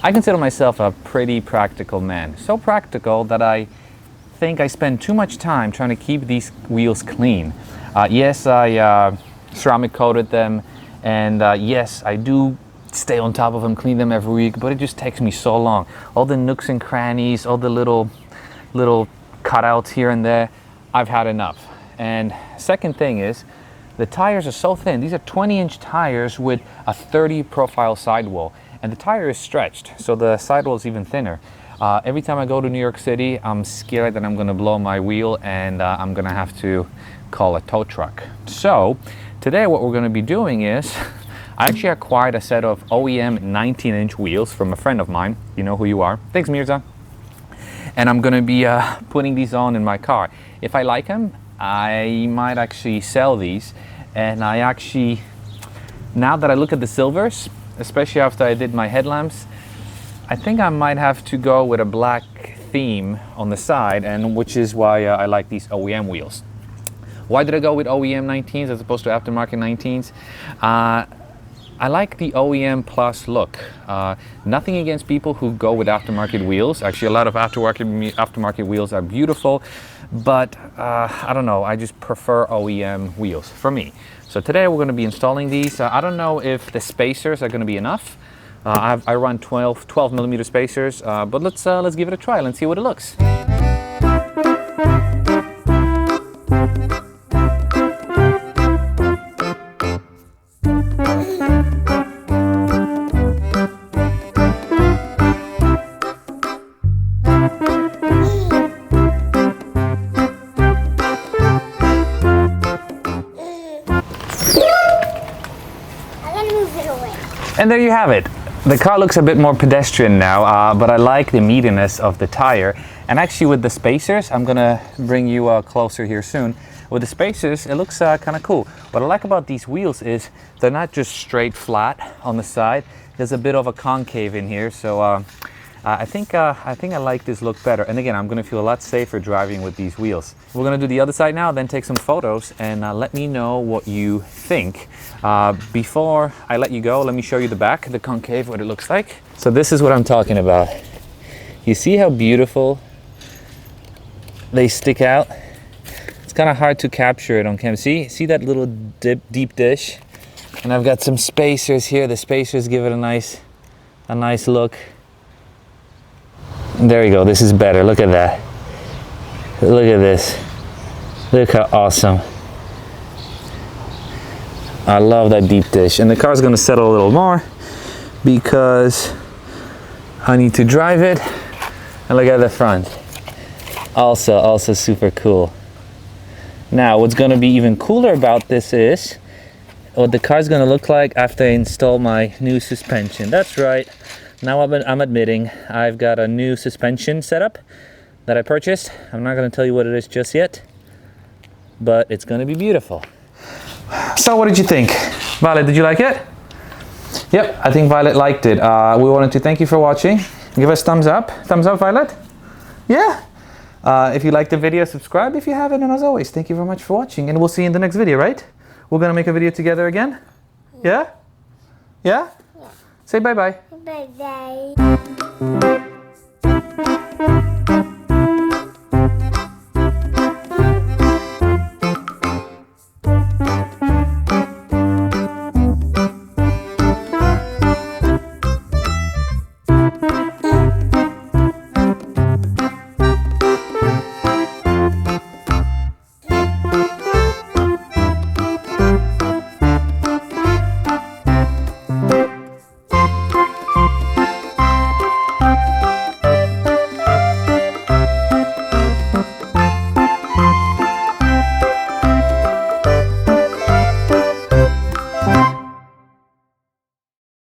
I consider myself a pretty practical man. So practical that I think I spend too much time trying to keep these wheels clean. Yes, I ceramic coated them, and yes, I do stay on top of them, clean them every week, but it just takes me so long. All the nooks and crannies, all the little cutouts here and there, I've had enough. And second thing is, the tires are so thin. These are 20-inch tires with a 30 profile sidewall, and the tire is stretched, so the sidewall is even thinner. Every time I go to New York City, I'm scared that I'm gonna blow my wheel and I'm gonna have to call a tow truck. So today what we're gonna be doing is, I actually acquired a set of OEM 19-inch wheels from a friend of mine. You know who you are. Thanks, Mirza. And I'm gonna be putting these on in my car. If I like them, I might actually sell these. And I actually, now that I look at the silvers, especially after I did my headlamps, I think I might have to go with a black theme on the side, and which is why I like these OEM wheels. Why did I go with OEM 19s as opposed to aftermarket 19s? I like the OEM Plus look. Nothing against people who go with aftermarket wheels. Actually, a lot of aftermarket wheels are beautiful, but I don't know, I just prefer OEM wheels for me. So today we're going to be installing these. I don't know if the spacers are going to be enough. I run 12 millimeter spacers, but let's give it a try and see what it looks. And there you have it. The car looks a bit more pedestrian now, but I like the meatiness of the tire. And actually with the spacers, I'm gonna bring you closer here soon. With the spacers, it looks kind of cool. What I like about these wheels is they're not just straight flat on the side. There's a bit of a concave in here, so I think I like this look better. And again, I'm gonna feel a lot safer driving with these wheels. We're gonna do the other side now, then take some photos, and let me know what you think. Before I let you go, let me show you the back, the concave, what it looks like. So this is what I'm talking about. You see how beautiful they stick out? It's kind of hard to capture it on camera. See that little deep dish? And I've got some spacers here. The spacers give it a nice look. There you go, this is better. Look at that. Look at this. Look how awesome. I love that deep dish. And the car's gonna settle a little more because I need to drive it. And look at the front. Also super cool. Now, what's gonna be even cooler about this is what the car's gonna look like after I install my new suspension. That's right. Now I'm admitting I've got a new suspension setup that I purchased. I'm not going to tell you what it is just yet, but it's going to be beautiful. So what did you think? Violet, did you like it? Yep, I think Violet liked it. We wanted to thank you for watching. Give us thumbs up. Thumbs up, Violet? Yeah. If you liked the video, subscribe if you haven't. And as always, thank you very much for watching. And we'll see you in the next video, right? We're going to make a video together again? Yeah? Yeah? Yeah. Say bye-bye. Bye-bye.